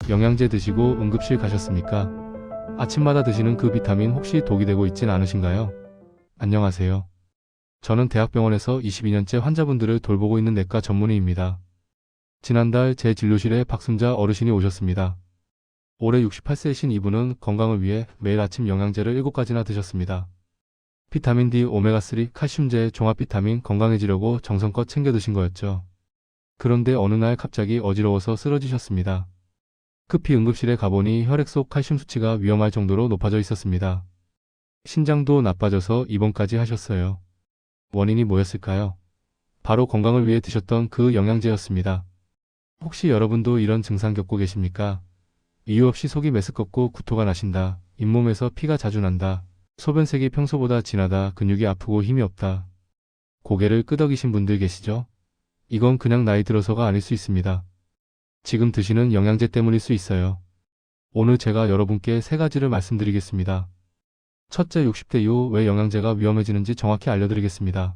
영양제 드시고 응급실 가셨습니까? 아침마다 드시는 그 비타민 혹시 독이 되고 있진 않으신가요? 안녕하세요. 저는 대학병원에서 22년째 환자분들을 돌보고 있는 내과 전문의입니다. 지난달 제 진료실에 박순자 어르신이 오셨습니다. 올해 68세이신 이분은 건강을 위해 매일 아침 영양제를 7가지나 드셨습니다. 비타민 D, 오메가3, 칼슘제, 종합 비타민 건강해지려고 정성껏 챙겨 드신 거였죠. 그런데 어느 날 갑자기 어지러워서 쓰러지셨습니다. 급히 응급실에 가보니 혈액 속 칼슘 수치가 위험할 정도로 높아져 있었습니다. 신장도 나빠져서 입원까지 하셨어요. 원인이 뭐였을까요? 바로 건강을 위해 드셨던 그 영양제였습니다. 혹시 여러분도 이런 증상 겪고 계십니까? 이유 없이 속이 메스껍고 구토가 나신다. 잇몸에서 피가 자주 난다. 소변색이 평소보다 진하다. 근육이 아프고 힘이 없다. 고개를 끄덕이신 분들 계시죠? 이건 그냥 나이 들어서가 아닐 수 있습니다. 지금 드시는 영양제 때문일 수 있어요. 오늘 제가 여러분께 3가지를 말씀드리겠습니다. 첫째, 60대 이후 왜 영양제가 위험해지는지 정확히 알려드리겠습니다.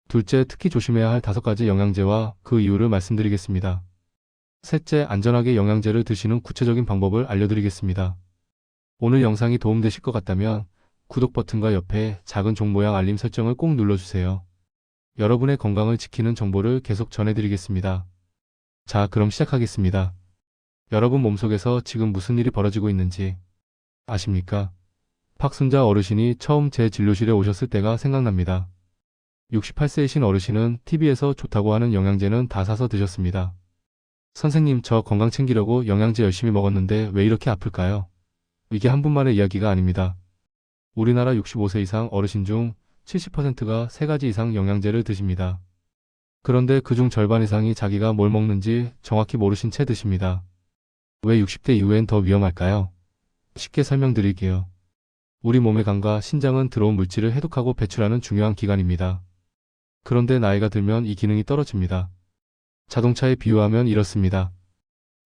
둘째, 특히 조심해야 할 5가지 영양제와 그 이유를 말씀드리겠습니다. 셋째, 안전하게 영양제를 드시는 구체적인 방법을 알려드리겠습니다. 오늘 영상이 도움되실 것 같다면 구독 버튼과 옆에 작은 종 모양 알림 설정을 꼭 눌러주세요. 여러분의 건강을 지키는 정보를 계속 전해드리겠습니다. 자, 그럼 시작하겠습니다. 여러분 몸속에서 지금 무슨 일이 벌어지고 있는지 아십니까? 박순자 어르신이 처음 제 진료실에 오셨을 때가 생각납니다. 68세이신 어르신은 TV에서 좋다고 하는 영양제는 다 사서 드셨습니다. 선생님, 저 건강 챙기려고 영양제 열심히 먹었는데 왜 이렇게 아플까요? 이게 한 분만의 이야기가 아닙니다. 우리나라 65세 이상 어르신 중 70%가 3가지 이상 영양제를 드십니다. 그런데 그중 절반 이상이 자기가 뭘 먹는지 정확히 모르신 채 드십니다. 왜 60대 이후엔 더 위험할까요? 쉽게 설명드릴게요. 우리 몸의 간과 신장은 들어온 물질을 해독하고 배출하는 중요한 기관입니다. 그런데 나이가 들면 이 기능이 떨어집니다. 자동차에 비유하면 이렇습니다.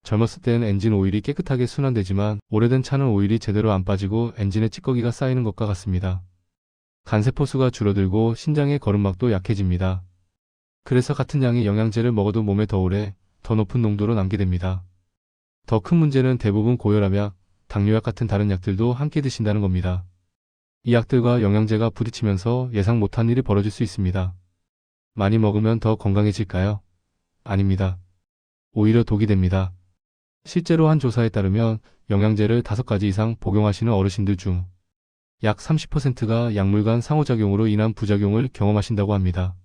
젊었을 땐 엔진 오일이 깨끗하게 순환되지만 오래된 차는 오일이 제대로 안 빠지고 엔진에 찌꺼기가 쌓이는 것과 같습니다. 간세포수가 줄어들고 신장의 거름막도 약해집니다. 그래서 같은 양의 영양제를 먹어도 몸에 더 오래, 더 높은 농도로 남게 됩니다. 더 큰 문제는 대부분 고혈압약, 당뇨약 같은 다른 약들도 함께 드신다는 겁니다. 이 약들과 영양제가 부딪히면서 예상 못한 일이 벌어질 수 있습니다. 많이 먹으면 더 건강해질까요? 아닙니다. 오히려 독이 됩니다. 실제로 한 조사에 따르면 영양제를 5가지 이상 복용하시는 어르신들 중 약 30%가 약물 간 상호작용으로 인한 부작용을 경험하신다고 합니다.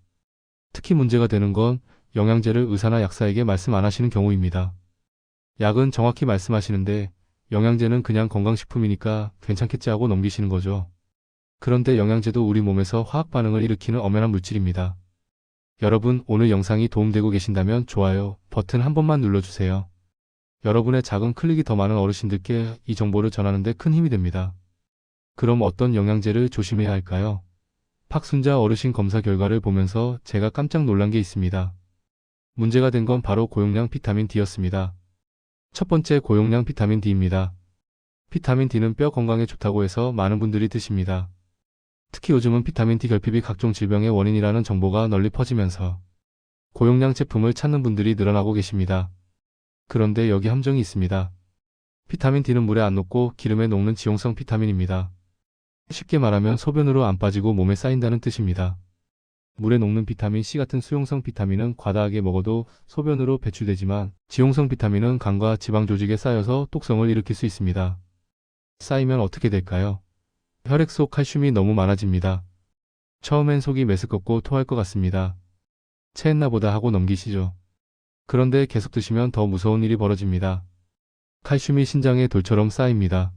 특히 문제가 되는 건 영양제를 의사나 약사에게 말씀 안 하시는 경우입니다. 약은 정확히 말씀하시는데 영양제는 그냥 건강식품이니까 괜찮겠지 하고 넘기시는 거죠. 그런데 영양제도 우리 몸에서 화학 반응을 일으키는 엄연한 물질입니다. 여러분, 오늘 영상이 도움되고 계신다면 좋아요 버튼 한 번만 눌러주세요. 여러분의 작은 클릭이 더 많은 어르신들께 이 정보를 전하는 데 큰 힘이 됩니다. 그럼 어떤 영양제를 조심해야 할까요? 박순자 어르신 검사 결과를 보면서 제가 깜짝 놀란 게 있습니다. 문제가 된 건 바로 고용량 비타민 D였습니다. 첫 번째, 고용량 비타민 D입니다. 비타민 D는 뼈 건강에 좋다고 해서 많은 분들이 드십니다. 특히 요즘은 비타민 D 결핍이 각종 질병의 원인이라는 정보가 널리 퍼지면서 고용량 제품을 찾는 분들이 늘어나고 계십니다. 그런데 여기 함정이 있습니다. 비타민 D는 물에 안 녹고 기름에 녹는 지용성 비타민입니다. 쉽게 말하면 소변으로 안 빠지고 몸에 쌓인다는 뜻입니다. 물에 녹는 비타민 C 같은 수용성 비타민은 과다하게 먹어도 소변으로 배출되지만 지용성 비타민은 간과 지방 조직에 쌓여서 독성을 일으킬 수 있습니다. 쌓이면 어떻게 될까요? 혈액 속 칼슘이 너무 많아집니다. 처음엔 속이 메스껍고 토할 것 같습니다. 체했나 보다 하고 넘기시죠. 그런데 계속 드시면 더 무서운 일이 벌어집니다. 칼슘이 신장에 돌처럼 쌓입니다.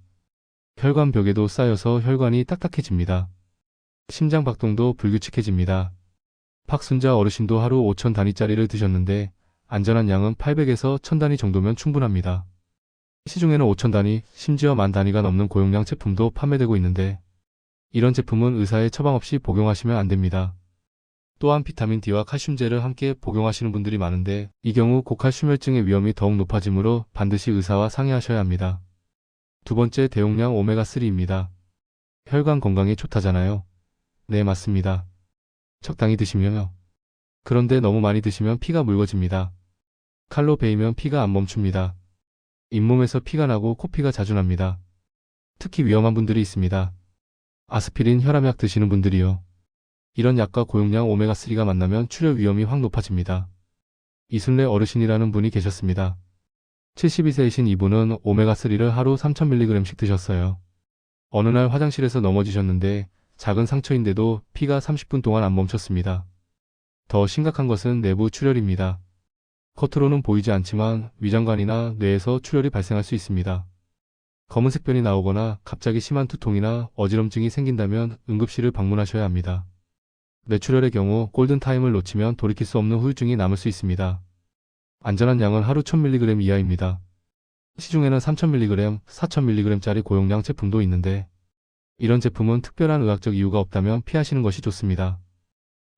혈관 벽에도 쌓여서 혈관이 딱딱해집니다. 심장 박동도 불규칙해집니다. 박순자 어르신도 하루 5,000단위짜리를 드셨는데 안전한 양은 800에서 1000단위 정도면 충분합니다. 시중에는 5,000단위, 심지어 10,000단위가 넘는 고용량 제품도 판매되고 있는데 이런 제품은 의사의 처방 없이 복용하시면 안 됩니다. 또한 비타민 D와 칼슘제를 함께 복용하시는 분들이 많은데 이 경우 고칼슘혈증의 위험이 더욱 높아지므로 반드시 의사와 상의하셔야 합니다. 두 번째, 대용량 오메가3입니다. 혈관 건강에 좋다잖아요. 네, 맞습니다. 적당히 드시면요. 그런데 너무 많이 드시면 피가 묽어집니다. 칼로 베이면 피가 안 멈춥니다. 잇몸에서 피가 나고 코피가 자주 납니다. 특히 위험한 분들이 있습니다. 아스피린, 혈압약 드시는 분들이요. 이런 약과 고용량 오메가3가 만나면 출혈 위험이 확 높아집니다. 이순례 어르신이라는 분이 계셨습니다. 72세이신 이분은 오메가3를 하루 3000mg씩 드셨어요. 어느 날 화장실에서 넘어지셨는데 작은 상처인데도 피가 30분 동안 안 멈췄습니다. 더 심각한 것은 내부 출혈입니다. 겉으로는 보이지 않지만 위장관이나 뇌에서 출혈이 발생할 수 있습니다. 검은색 변이 나오거나 갑자기 심한 두통이나 어지럼증이 생긴다면 응급실을 방문하셔야 합니다. 뇌출혈의 경우 골든타임을 놓치면 돌이킬 수 없는 후유증이 남을 수 있습니다. 안전한 양은 하루 1000mg 이하입니다. 시중에는 3000mg, 4000mg짜리 고용량 제품도 있는데 이런 제품은 특별한 의학적 이유가 없다면 피하시는 것이 좋습니다.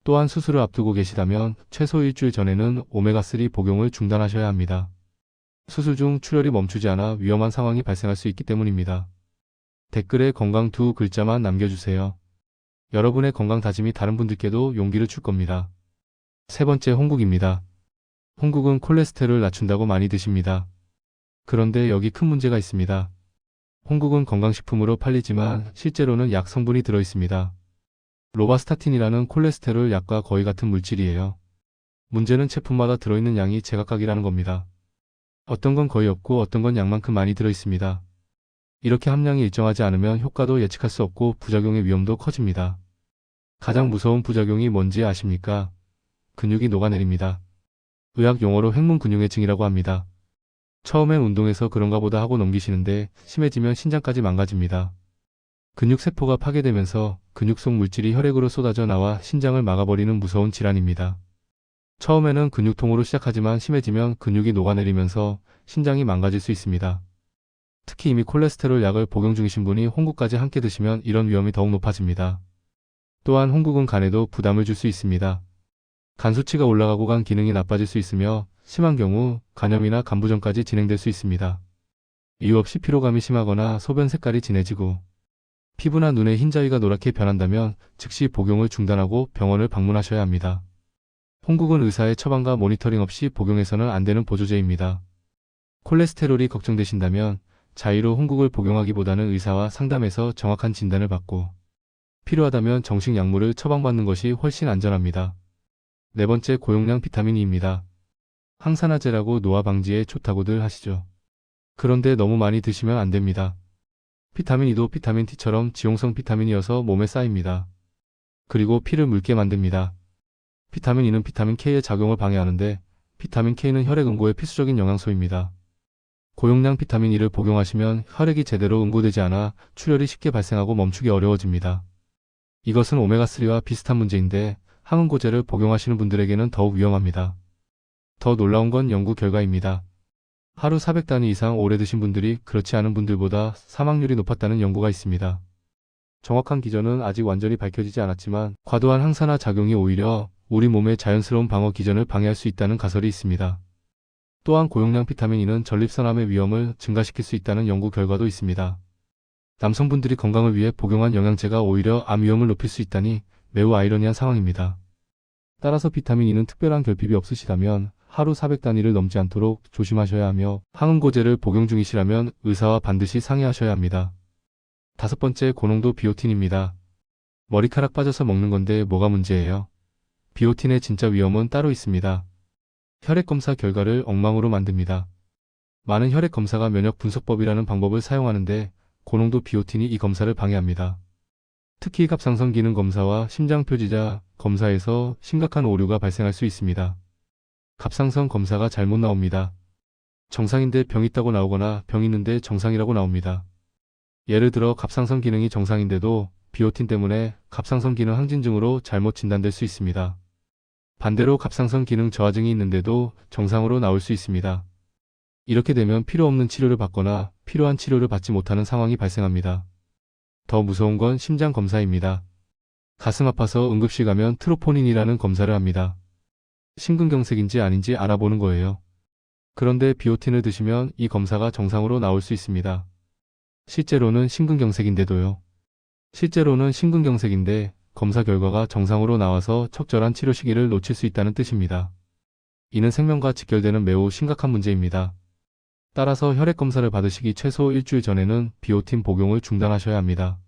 또한 수술을 앞두고 계시다면 최소 일주일 전에는 오메가3 복용을 중단하셔야 합니다. 수술 중 출혈이 멈추지 않아 위험한 상황이 발생할 수 있기 때문입니다. 댓글에 건강 두 글자만 남겨주세요. 여러분의 건강 다짐이 다른 분들께도 용기를 줄 겁니다. 세 번째, 홍국입니다. 홍국은 콜레스테롤을 낮춘다고 많이 드십니다. 그런데 여기 큰 문제가 있습니다. 홍국은 건강식품으로 팔리지만 실제로는 약 성분이 들어있습니다. 로바스타틴이라는 콜레스테롤 약과 거의 같은 물질이에요. 문제는 제품마다 들어있는 양이 제각각이라는 겁니다. 어떤 건 거의 없고 어떤 건 양만큼 많이 들어있습니다. 이렇게 함량이 일정하지 않으면 효과도 예측할 수 없고 부작용의 위험도 커집니다. 가장 무서운 부작용이 뭔지 아십니까? 근육이 녹아내립니다. 의학 용어로 횡문근육해증이라고 합니다. 처음엔 운동해서 그런가 보다 하고 넘기시는데 심해지면 신장까지 망가집니다. 근육세포가 파괴되면서 근육 속 물질이 혈액으로 쏟아져 나와 신장을 막아버리는 무서운 질환입니다. 처음에는 근육통으로 시작하지만 심해지면 근육이 녹아내리면서 신장이 망가질 수 있습니다. 특히 이미 콜레스테롤 약을 복용 중이신 분이 홍국까지 함께 드시면 이런 위험이 더욱 높아집니다. 또한 홍국은 간에도 부담을 줄 수 있습니다. 간 수치가 올라가고 간 기능이 나빠질 수 있으며 심한 경우 간염이나 간부전까지 진행될 수 있습니다. 이유 없이 피로감이 심하거나 소변 색깔이 진해지고 피부나 눈의 흰자위가 노랗게 변한다면 즉시 복용을 중단하고 병원을 방문하셔야 합니다. 홍국은 의사의 처방과 모니터링 없이 복용해서는 안 되는 보조제입니다. 콜레스테롤이 걱정되신다면 자의로 홍국을 복용하기보다는 의사와 상담해서 정확한 진단을 받고 필요하다면 정식 약물을 처방받는 것이 훨씬 안전합니다. 네 번째, 고용량 비타민 E입니다. 항산화제라고 노화 방지에 좋다고들 하시죠. 그런데 너무 많이 드시면 안 됩니다. 비타민 E도 비타민 T처럼 지용성 비타민이어서 몸에 쌓입니다. 그리고 피를 묽게 만듭니다. 비타민 E는 비타민 K의 작용을 방해하는데 비타민 K는 혈액 응고의 필수적인 영양소입니다. 고용량 비타민 E를 복용하시면 혈액이 제대로 응고되지 않아 출혈이 쉽게 발생하고 멈추기 어려워집니다. 이것은 오메가3와 비슷한 문제인데 항응고제를 복용하시는 분들에게는 더욱 위험합니다. 더 놀라운 건 연구 결과입니다. 하루 400단위 이상 오래 드신 분들이 그렇지 않은 분들보다 사망률이 높았다는 연구가 있습니다. 정확한 기전은 아직 완전히 밝혀지지 않았지만 과도한 항산화 작용이 오히려 우리 몸의 자연스러운 방어 기전을 방해할 수 있다는 가설이 있습니다. 또한 고용량 비타민 E는 전립선암의 위험을 증가시킬 수 있다는 연구 결과도 있습니다. 남성분들이 건강을 위해 복용한 영양제가 오히려 암 위험을 높일 수 있다니 매우 아이러니한 상황입니다. 따라서 비타민 E는 특별한 결핍이 없으시다면 하루 400단위를 넘지 않도록 조심하셔야 하며 항응고제를 복용 중이시라면 의사와 반드시 상의하셔야 합니다. 다섯 번째, 고농도 비오틴입니다. 머리카락 빠져서 먹는 건데 뭐가 문제예요? 비오틴의 진짜 위험은 따로 있습니다. 혈액검사 결과를 엉망으로 만듭니다. 많은 혈액검사가 면역분석법이라는 방법을 사용하는데 고농도 비오틴이 이 검사를 방해합니다. 특히 갑상선 기능 검사와 심장표지자 검사에서 심각한 오류가 발생할 수 있습니다. 갑상선 검사가 잘못 나옵니다. 정상인데 병 있다고 나오거나 병 있는데 정상이라고 나옵니다. 예를 들어 갑상선 기능이 정상인데도 비오틴 때문에 갑상선 기능 항진증으로 잘못 진단될 수 있습니다. 반대로 갑상선 기능 저하증이 있는데도 정상으로 나올 수 있습니다. 이렇게 되면 필요 없는 치료를 받거나 필요한 치료를 받지 못하는 상황이 발생합니다. 더 무서운 건 심장 검사입니다. 가슴 아파서 응급실 가면 트로포닌이라는 검사를 합니다. 심근경색인지 아닌지 알아보는 거예요. 그런데 비오틴을 드시면 이 검사가 정상으로 나올 수 있습니다. 실제로는 심근경색인데 검사 결과가 정상으로 나와서 적절한 치료 시기를 놓칠 수 있다는 뜻입니다. 이는 생명과 직결되는 매우 심각한 문제입니다. 따라서 혈액 검사를 받으시기 최소 일주일 전에는 비오틴 복용을 중단하셔야 합니다.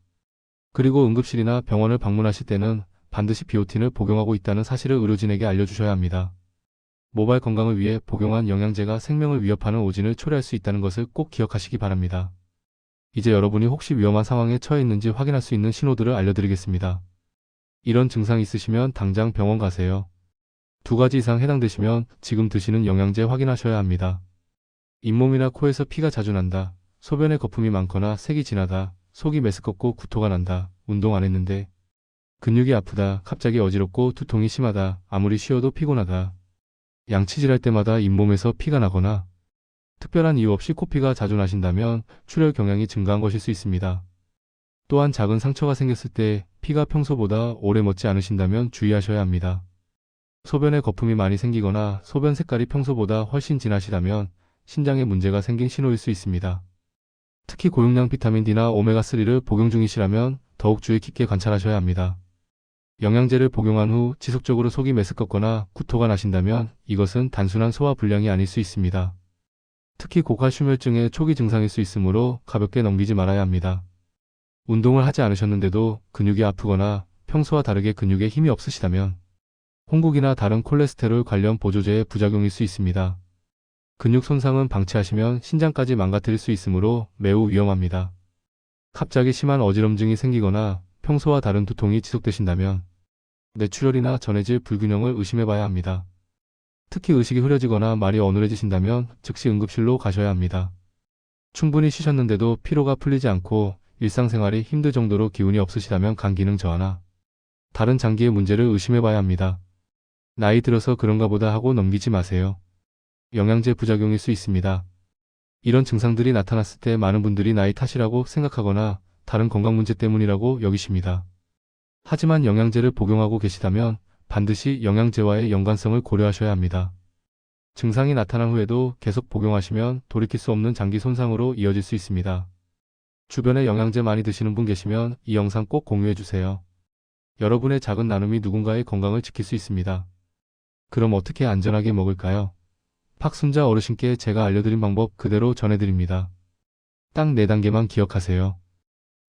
그리고 응급실이나 병원을 방문하실 때는 반드시 비오틴을 복용하고 있다는 사실을 의료진에게 알려주셔야 합니다. 모발 건강을 위해 복용한 영양제가 생명을 위협하는 오진을 초래할 수 있다는 것을 꼭 기억하시기 바랍니다. 이제 여러분이 혹시 위험한 상황에 처해 있는지 확인할 수 있는 신호들을 알려드리겠습니다. 이런 증상이 있으시면 당장 병원 가세요. 2가지 이상 해당되시면 지금 드시는 영양제 확인하셔야 합니다. 잇몸이나 코에서 피가 자주 난다. 소변에 거품이 많거나 색이 진하다. 속이 메스껍고 구토가 난다. 운동 안 했는데. 근육이 아프다. 갑자기 어지럽고 두통이 심하다. 아무리 쉬어도 피곤하다. 양치질할 때마다 잇몸에서 피가 나거나 특별한 이유 없이 코피가 자주 나신다면 출혈 경향이 증가한 것일 수 있습니다. 또한 작은 상처가 생겼을 때 피가 평소보다 오래 멎지 않으신다면 주의하셔야 합니다. 소변에 거품이 많이 생기거나 소변 색깔이 평소보다 훨씬 진하시다면 신장에 문제가 생긴 신호일 수 있습니다. 특히 고용량 비타민 D나 오메가3를 복용 중이시라면 더욱 주의 깊게 관찰하셔야 합니다. 영양제를 복용한 후 지속적으로 속이 메스껍거나 구토가 나신다면 이것은 단순한 소화 불량이 아닐 수 있습니다. 특히 고칼슘혈증의 초기 증상일 수 있으므로 가볍게 넘기지 말아야 합니다. 운동을 하지 않으셨는데도 근육이 아프거나 평소와 다르게 근육에 힘이 없으시다면 홍국이나 다른 콜레스테롤 관련 보조제의 부작용일 수 있습니다. 근육 손상은 방치하시면 신장까지 망가뜨릴 수 있으므로 매우 위험합니다. 갑자기 심한 어지럼증이 생기거나 평소와 다른 두통이 지속되신다면 뇌출혈이나 전해질 불균형을 의심해봐야 합니다. 특히 의식이 흐려지거나 말이 어눌해지신다면 즉시 응급실로 가셔야 합니다. 충분히 쉬셨는데도 피로가 풀리지 않고 일상생활이 힘들 정도로 기운이 없으시다면 간 기능 저하나 다른 장기의 문제를 의심해봐야 합니다. 나이 들어서 그런가 보다 하고 넘기지 마세요. 영양제 부작용일 수 있습니다. 이런 증상들이 나타났을 때 많은 분들이 나이 탓이라고 생각하거나 다른 건강 문제 때문이라고 여기십니다. 하지만 영양제를 복용하고 계시다면 반드시 영양제와의 연관성을 고려하셔야 합니다. 증상이 나타난 후에도 계속 복용하시면 돌이킬 수 없는 장기 손상으로 이어질 수 있습니다. 주변에 영양제 많이 드시는 분 계시면 이 영상 꼭 공유해주세요. 여러분의 작은 나눔이 누군가의 건강을 지킬 수 있습니다. 그럼 어떻게 안전하게 먹을까요? 박순자 어르신께 제가 알려드린 방법 그대로 전해드립니다. 딱 4단계만 기억하세요.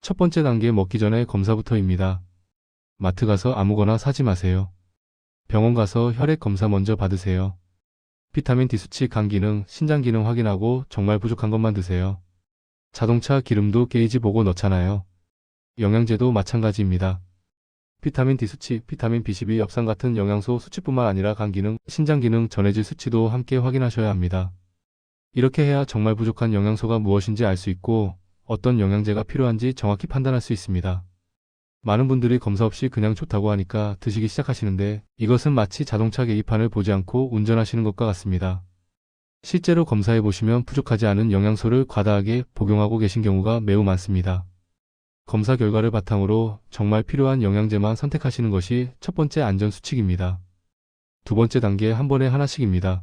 첫 번째 단계 먹기 전에 검사부터입니다. 마트 가서 아무거나 사지 마세요. 병원 가서 혈액 검사 먼저 받으세요. 비타민 D 수치, 간 기능, 신장 기능 확인하고 정말 부족한 것만 드세요. 자동차 기름도 게이지 보고 넣잖아요. 영양제도 마찬가지입니다. 비타민 D 수치, 비타민 B12, 엽산 같은 영양소 수치뿐만 아니라 간 기능, 신장 기능, 전해질 수치도 함께 확인하셔야 합니다. 이렇게 해야 정말 부족한 영양소가 무엇인지 알 수 있고 어떤 영양제가 필요한지 정확히 판단할 수 있습니다. 많은 분들이 검사 없이 그냥 좋다고 하니까 드시기 시작하시는데 이것은 마치 자동차 계기판을 보지 않고 운전하시는 것과 같습니다. 실제로 검사해 보시면 부족하지 않은 영양소를 과다하게 복용하고 계신 경우가 매우 많습니다. 검사 결과를 바탕으로 정말 필요한 영양제만 선택하시는 것이 첫 번째 안전 수칙입니다. 두 번째 단계 한 번에 하나씩입니다.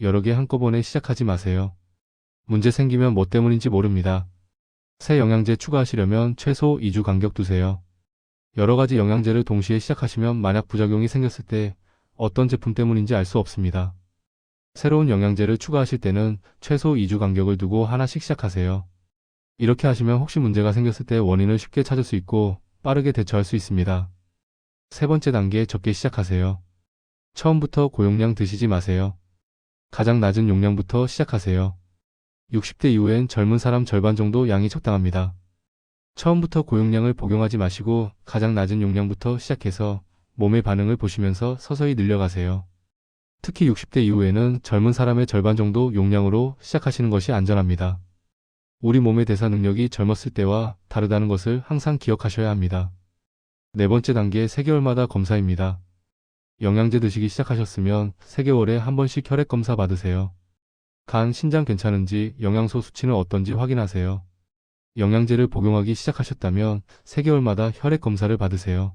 여러 개 한꺼번에 시작하지 마세요. 문제 생기면 뭐 때문인지 모릅니다. 새 영양제 추가하시려면 최소 2주 간격 두세요. 여러 가지 영양제를 동시에 시작하시면 만약 부작용이 생겼을 때 어떤 제품 때문인지 알 수 없습니다. 새로운 영양제를 추가하실 때는 최소 2주 간격을 두고 하나씩 시작하세요. 이렇게 하시면 혹시 문제가 생겼을 때 원인을 쉽게 찾을 수 있고 빠르게 대처할 수 있습니다. 세 번째 단계 적게 시작하세요. 처음부터 고용량 드시지 마세요. 가장 낮은 용량부터 시작하세요. 60대 이후엔 젊은 사람 절반 정도 양이 적당합니다. 처음부터 고용량을 복용하지 마시고 가장 낮은 용량부터 시작해서 몸의 반응을 보시면서 서서히 늘려가세요. 특히 60대 이후에는 젊은 사람의 절반 정도 용량으로 시작하시는 것이 안전합니다. 우리 몸의 대사 능력이 젊었을 때와 다르다는 것을 항상 기억하셔야 합니다. 네 번째 단계 3개월마다 검사입니다. 영양제 드시기 시작하셨으면 3개월에 한 번씩 혈액 검사 받으세요. 간, 신장 괜찮은지, 영양소 수치는 어떤지 확인하세요. 영양제를 복용하기 시작하셨다면 3개월마다 혈액 검사를 받으세요.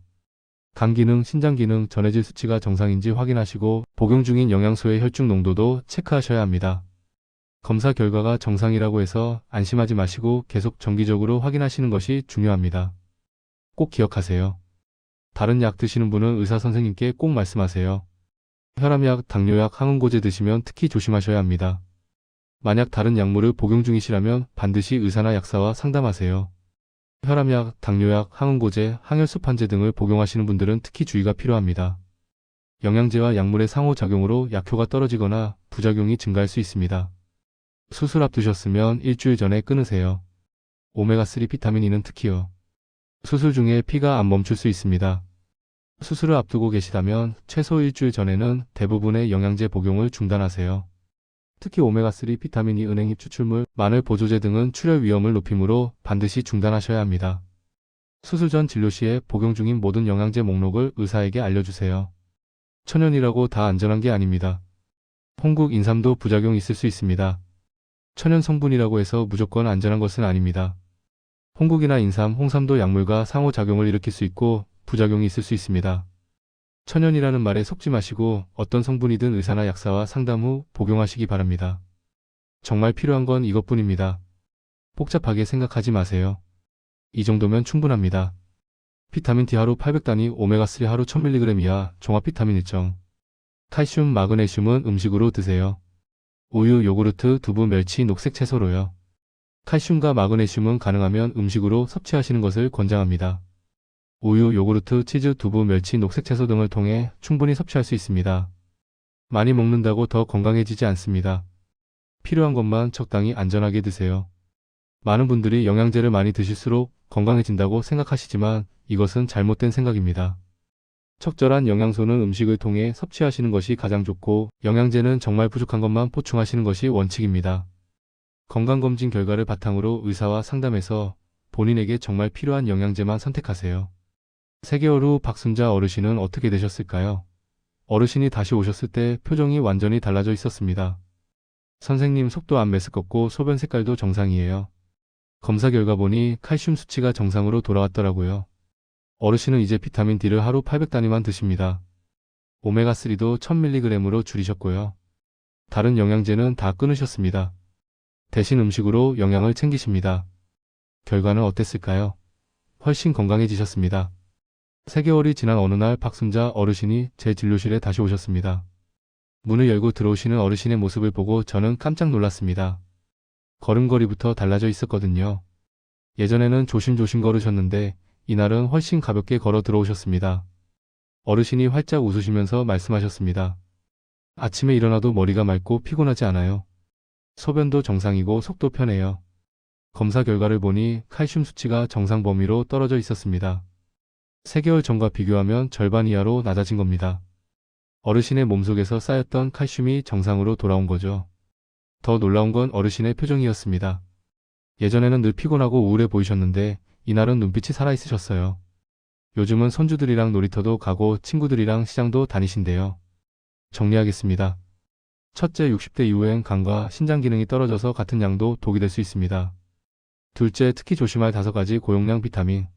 간 기능, 신장 기능, 전해질 수치가 정상인지 확인하시고 복용 중인 영양소의 혈중 농도도 체크하셔야 합니다. 검사 결과가 정상이라고 해서 안심하지 마시고 계속 정기적으로 확인하시는 것이 중요합니다. 꼭 기억하세요. 다른 약 드시는 분은 의사 선생님께 꼭 말씀하세요. 혈압약, 당뇨약, 항응고제 드시면 특히 조심하셔야 합니다. 만약 다른 약물을 복용 중이시라면 반드시 의사나 약사와 상담하세요. 혈압약, 당뇨약, 항응고제, 항혈수판제 등을 복용하시는 분들은 특히 주의가 필요합니다. 영양제와 약물의 상호작용으로 약효가 떨어지거나 부작용이 증가할 수 있습니다. 수술 앞두셨으면 일주일 전에 끊으세요. 오메가3 비타민 E는 특히요. 수술 중에 피가 안 멈출 수 있습니다. 수술을 앞두고 계시다면 최소 일주일 전에는 대부분의 영양제 복용을 중단하세요. 특히 오메가3 비타민 E, 은행잎 추출물, 마늘 보조제 등은 출혈 위험을 높이므로 반드시 중단하셔야 합니다. 수술 전 진료 시에 복용 중인 모든 영양제 목록을 의사에게 알려주세요. 천연이라고 다 안전한 게 아닙니다. 홍국, 인삼도 부작용이 있을 수 있습니다. 천연 성분이라고 해서 무조건 안전한 것은 아닙니다. 홍국이나 인삼, 홍삼도 약물과 상호작용을 일으킬 수 있고 부작용이 있을 수 있습니다. 천연이라는 말에 속지 마시고 어떤 성분이든 의사나 약사와 상담 후 복용하시기 바랍니다. 정말 필요한 건 이것뿐입니다. 복잡하게 생각하지 마세요. 이 정도면 충분합니다. 비타민 D 하루 800단위, 오메가3 하루 1000mg 이하, 종합 비타민 일정. 칼슘, 마그네슘은 음식으로 드세요. 우유, 요구르트, 두부, 멸치, 녹색 채소로요. 칼슘과 마그네슘은 가능하면 음식으로 섭취하시는 것을 권장합니다. 우유, 요구르트, 치즈, 두부, 멸치, 녹색 채소 등을 통해 충분히 섭취할 수 있습니다. 많이 먹는다고 더 건강해지지 않습니다. 필요한 것만 적당히 안전하게 드세요. 많은 분들이 영양제를 많이 드실수록 건강해진다고 생각하시지만 이것은 잘못된 생각입니다. 적절한 영양소는 음식을 통해 섭취하시는 것이 가장 좋고 영양제는 정말 부족한 것만 보충하시는 것이 원칙입니다. 건강검진 결과를 바탕으로 의사와 상담해서 본인에게 정말 필요한 영양제만 선택하세요. 3개월 후 박순자 어르신은 어떻게 되셨을까요? 어르신이 다시 오셨을 때 표정이 완전히 달라져 있었습니다. 선생님, 속도 안 메스껍고 소변 색깔도 정상이에요. 검사 결과 보니 칼슘 수치가 정상으로 돌아왔더라고요. 어르신은 이제 비타민 D를 하루 800단위만 드십니다. 오메가3도 1000mg으로 줄이셨고요. 다른 영양제는 다 끊으셨습니다. 대신 음식으로 영양을 챙기십니다. 결과는 어땠을까요? 훨씬 건강해지셨습니다. 3개월이 지난 어느 날 박순자 어르신이 제 진료실에 다시 오셨습니다. 문을 열고 들어오시는 어르신의 모습을 보고 저는 깜짝 놀랐습니다. 걸음걸이부터 달라져 있었거든요. 예전에는 조심조심 걸으셨는데 이날은 훨씬 가볍게 걸어 들어오셨습니다. 어르신이 활짝 웃으시면서 말씀하셨습니다. 아침에 일어나도 머리가 맑고 피곤하지 않아요. 소변도 정상이고 속도 편해요. 검사 결과를 보니 칼슘 수치가 정상 범위로 떨어져 있었습니다. 3개월 전과 비교하면 절반 이하로 낮아진 겁니다. 어르신의 몸속에서 쌓였던 칼슘이 정상으로 돌아온 거죠. 더 놀라운 건 어르신의 표정이었습니다. 예전에는 늘 피곤하고 우울해 보이셨는데 이날은 눈빛이 살아있으셨어요. 요즘은 손주들이랑 놀이터도 가고 친구들이랑 시장도 다니신대요. 정리하겠습니다. 첫째, 60대 이후엔 간과 신장 기능이 떨어져서 같은 양도 독이 될 수 있습니다. 둘째, 특히 조심할 5가지 고용량 비타민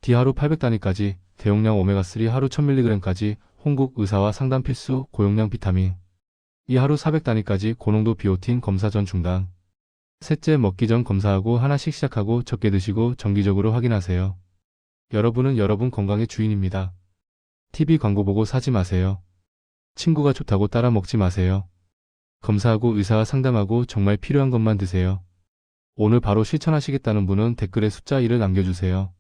D 하루 800단위까지, 대용량 오메가3 하루 1000mg까지, 홍국 의사와 상담 필수 고용량 비타민 E 하루 400단위까지, 고농도 비오틴 검사 전 중단. 셋째, 먹기 전 검사하고 하나씩 시작하고 적게 드시고 정기적으로 확인하세요. 여러분은 여러분 건강의 주인입니다. TV 광고 보고 사지 마세요. 친구가 좋다고 따라 먹지 마세요. 검사하고 의사와 상담하고 정말 필요한 것만 드세요. 오늘 바로 실천하시겠다는 분은 댓글에 숫자 1을 남겨주세요.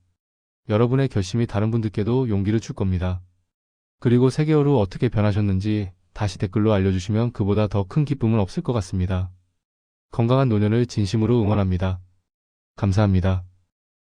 여러분의 결심이 다른 분들께도 용기를 줄 겁니다. 그리고 3개월 후 어떻게 변하셨는지 다시 댓글로 알려주시면 그보다 더 큰 기쁨은 없을 것 같습니다. 건강한 노년을 진심으로 응원합니다. 감사합니다.